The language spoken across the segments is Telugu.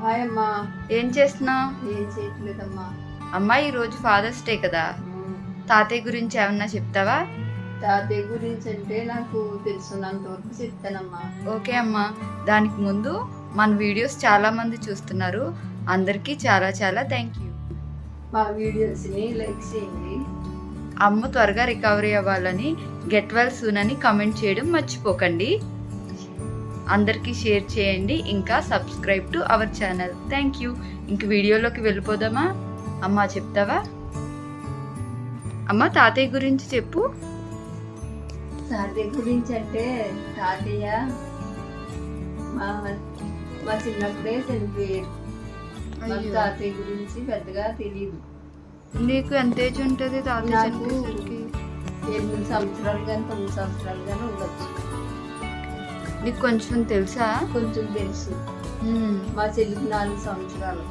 హాయ్ అమ్మా. ఏం చేస్తున్నావు? ఏం చేయట్లేదమ్మా. అమ్మా ఈరోజు ఫాదర్స్ డే కదా, తాతయ్య గురించి ఏమన్నా చెప్తావా? తాతయ్య గురించి అంటే నాకు తెలుసున్నంత వరకు చెప్తానమ్మా. ఓకే అమ్మా. దానికి ముందు మన వీడియోస్ చాలా మంది చూస్తున్నారు, అందరికీ చాలా చాలా థ్యాంక్ యూ. మా వీడియోస్ని లైక్ చేయండి. అమ్మ త్వరగా రికవరీ అవ్వాలని, గెట్ వెల్ సూన్ అని కమెంట్ చేయడం మర్చిపోకండి. అందరికీ షేర్ చేయండి, ఇంకా subscribe to our channel. Thank you. ఇంక వీడియోలోకి వెళ్ళిపోదామా? అమ్మ చెప్తావా? అమ్మ తాతయ్య గురించి చెప్పు. తాతయ్య గురించి అంటే తాతయ్య మా చిన్నప్పుడే చనిపోయారు. మాకు తాతయ్య గురించి పెద్దగా తెలియదు. నీకు ఎంత ఏజ్ ఉంటుంది తాతయ్య చనిపోయేసరికి? 8 సంవత్సరాలు కానీ 9 సంవత్సరాలు కానీ ఉండొచ్చు. నీకు కొంచెం తెలుసా? కొంచెం తెలుసు. మా చెల్లికి 4 సంవత్సరాలు,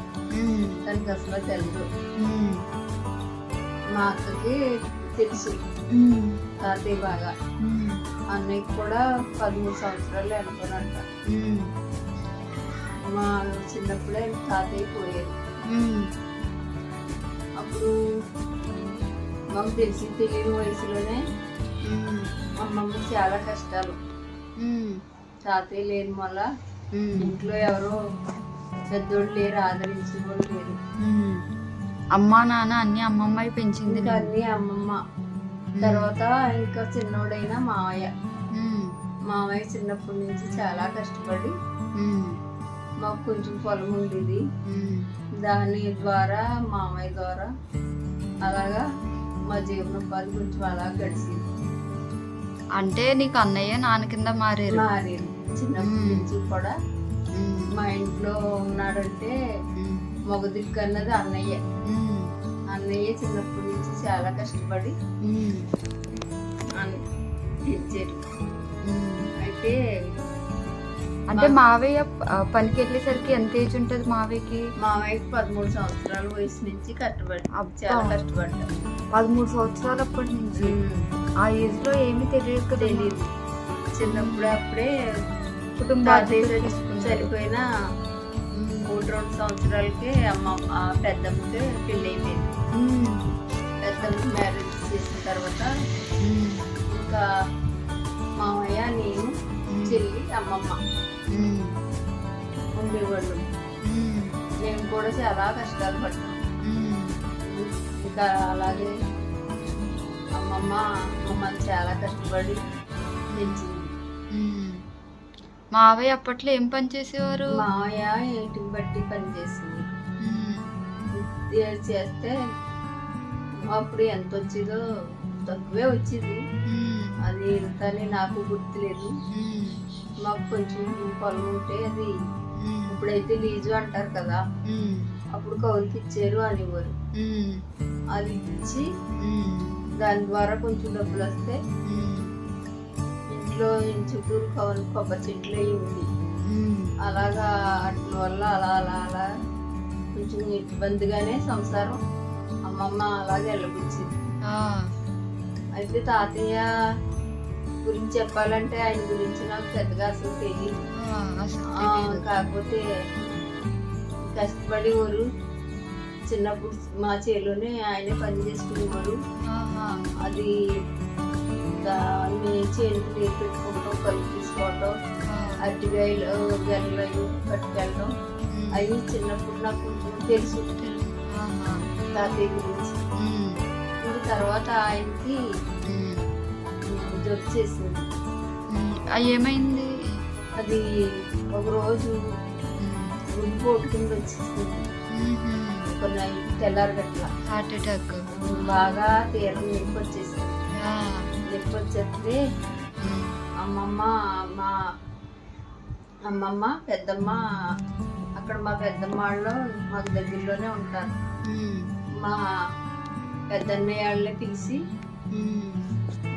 దానికి అసలు తెలియదు. మా అక్కకి తెలుసు తాతయ్య బాగా. అన్నయ్యకి కూడా 13 సంవత్సరాలు అనుకున్నట్ట. మా చిన్నప్పుడే తాతయ్య పోయారు. అప్పుడు మాకు తెలియని వయసులోనే అమ్మమ్మ చాలా కష్టాలు. తాతయ్య లేని వల్ల ఇంట్లో ఎవరో పెద్దోళ్ళు లేరు, ఆదరించిన వాళ్ళు లేరు. అమ్మా నాన్న అన్ని అమ్మమ్మ పెంచింది. అన్ని అమ్మమ్మ. తర్వాత ఇంకా చిన్నోడైన మావయ్య చిన్నప్పటి నుంచి చాలా కష్టపడి మాకు కొంచెం పొలం ఉండేది. దాని ద్వారా మామయ్య ద్వారా అలాగా మా జీవనోపాధి కొంచెం అలా గడిచింది. అంటే నీకు అన్నయ్య నాన్న కింద మారారు. చిన్నప్పటి నుంచి కూడా మా ఇంట్లో ఉన్నాడంటే మగ దిక్కు అన్నది అన్నయ్య. అన్నయ్య చిన్నప్పటి నుంచి చాలా కష్టపడి ఇచ్చారు. అయితే అంటే మావయ్య పనికి వెళ్ళేసరికి ఎంత ఏజ్ ఉంటుంది మావయ్యకి? మావయ్యకి 13 సంవత్సరాల వయసు నుంచి కష్టపడి చాలా కష్టపడ్డారు. 13 సంవత్సరాలు అప్పటి నుంచి. ఆ ఏజ్ లో ఏమీ తెలియదు. చిన్నప్పుడు అప్పుడే కుటుంబ చనిపోయిన 3-2 సంవత్సరాలకి పెద్దమ్మకి పెళ్ళి అయిపోయింది. పెద్దమ్మకి మ్యారేజ్ చేసిన తర్వాత ఇంకా మామయ్య, నేను, చెల్లి, అమ్మమ్మ ఉండేవాళ్ళు. మేము కూడా చాలా కష్టాలు పడ్డాం. ఇంకా అలాగే అమ్మమ్మ మమ్మల్ని చాలా కష్టపడి పెంచింది. మావయ్య అప్పట్లో ఏం పని చేసేవారు? మావయ్య ఇంటికి బట్టి పని చేసింది. చేస్తే అప్పుడు ఎంత వచ్చేదో తక్కువే వచ్చేది. అది ఎంతని నాకు గుర్తులేదు. మాకు కొంచెం పొలం ఉంటే అది ఇప్పుడైతే లీజు అంటారు కదా, అప్పుడు కౌలుకి ఇచ్చారు అనేవారు. అది ఇచ్చి దాని ద్వారా కొంచెం డబ్బులు వస్తే ఇంట్లో చుట్టూరు కొబ్బరి చెట్లు అయి ఉంది. అలాగా వాటి వల్ల అలా అలా అలా కొంచెం ఇబ్బందిగానే సంసారం అమ్మమ్మ అలాగే వెళ్ళబుచ్చింది. అయితే తాతయ్య గురించి చెప్పాలంటే ఆయన గురించి నాకు పెద్దగా అసలు తెలియదు. కాకపోతే కష్టపడేవారు. చిన్నప్పుడు మా చేలోనే ఆయనే పని చేసుకునేవారు. అది దాన్ని చేనుకు నీరు పెట్టుకుంటాం, కలుపు తీసుకోవటం, అరటికాయలు గెల్లలు పట్టుకెళ్ళడం అవి చిన్నప్పుడు నాకు కొంచెం తెలుసు తాతయ్య గురించి. తర్వాత ఆయనకి జబ్బు చేసింది. ఏమైంది? అది ఒకరోజు గుండెపోటు కింద వచ్చేసింది. కొన్ని తెల్లారగట్ల హార్ట్ అటాక్. బాగా తీరం నొప్పి వచ్చేసింది. నొప్పి వచ్చేస్తే అమ్మమ్మ పెద్దమ్మ అక్కడ మా పెద్దమ్మ వాళ్ళు మాకు దగ్గరలోనే ఉంటారు. మా పెద్దన్నయ్య వాళ్ళని పిలిచి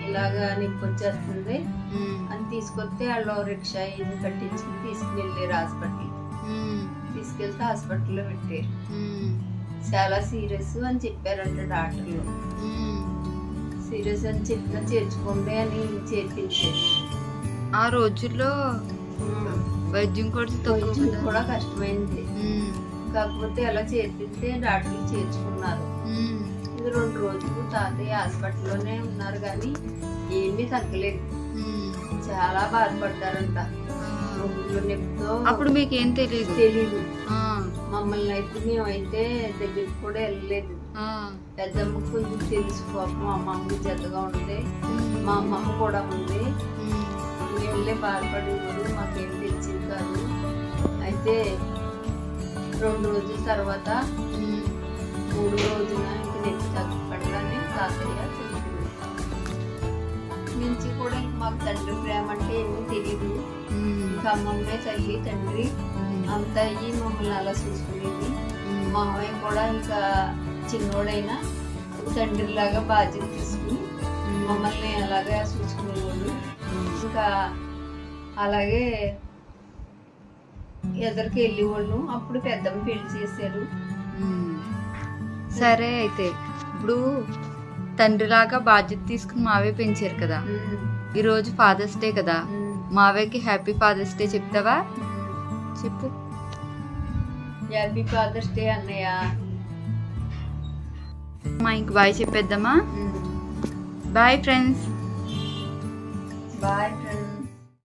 ఇలాగా నొప్పి వచ్చేస్తుంది అని తీసుకొస్తే వాళ్ళు రిక్షా ఇది కట్టించి తీసుకుని వెళ్ళారు హాస్పిటల్. తీసుకెళ్తే హాస్పిటల్లో పెట్టారు. చాలా సీరియస్ అని చెప్పారంట డాక్టర్లు. సీరియస్ అని చెప్పినా చేర్చుకోండి అని చేర్పించారు. ఆ రోజుల్లో వైద్యం ఖర్చు తక్కువ కొంచెం కదా. కూడా కష్టమైంది. ఉమ్, కాకపోతే అలా చేర్పిస్తే డాక్టర్లు చేర్చుకున్నారు. ఉమ్, ఇది 2 రోజులు తాతయ్య హాస్పిటల్లోనే ఉన్నారు కానీ ఏమీ తగ్గలేదు. ఉమ్. చాలా బాధపడ్డారంట. ఆ, ఒంట్లో నొప్పితో అప్పుడు మీకేం తెలియదు. తెలీదు. ఆ, మమ్మల్ని అయితే మేమైతే దగ్గరికి కూడా వెళ్ళలేదు. ఆ, పెద్దమ్మకు కొంచెం తెలుసు పాపం, మా అమ్మకి జతగా ఉంది, ఉమ్, మా అమ్మమ్మ కూడా ఉంది. ఉమ్, వెళ్ళే బాధపడేవారు, మాకేం తెలిసింది కాదు. అయితే 2 రోజుల తర్వాత ఉమ్. 3 రోజున ఇంక నొప్పి తగ్గపడగానే తాతయ్య చనిపోయారు. నుంచి కూడా ఇంక మాకు తండ్రి ప్రేమ అంటే ఏమీ తెలీదు. ఉమ్, ఇంకా అమ్మమ్మే తల్లి తండ్రి ఉమ్, అంతా అయ్యి మమ్మల్ని అలా చూసుకునేది. ఉమ్. మా అమ్మాయి కూడా ఇంకా చిన్నోడైనా తండ్రిలాగా బాధ్యత తీసుకుని మమ్మల్ని అలాగే చూసుకునేవాళ్ళు. ఇంకా అలాగే ఎదురుకి వెళ్ళేవాళ్ళు. అప్పుడు పెద్దమ్మ పెళ్లి చేశారు. ఉమ్. సరే అయితే ఇప్పుడు తండ్రిలాగా బాధ్యత తీసుకుని మావే పెంచారు కదా. ఈరోజు ఫాదర్స్ డే కదా, మావేకి హ్యాపీ ఫాదర్స్ డే చెప్తావా? చెప్పు. హ్యాపీ ఫాదర్స్ డే అన్నయ్య. మా ఇంక బాయ్ చెప్పేద్దామా? Bye friends. Bye friends.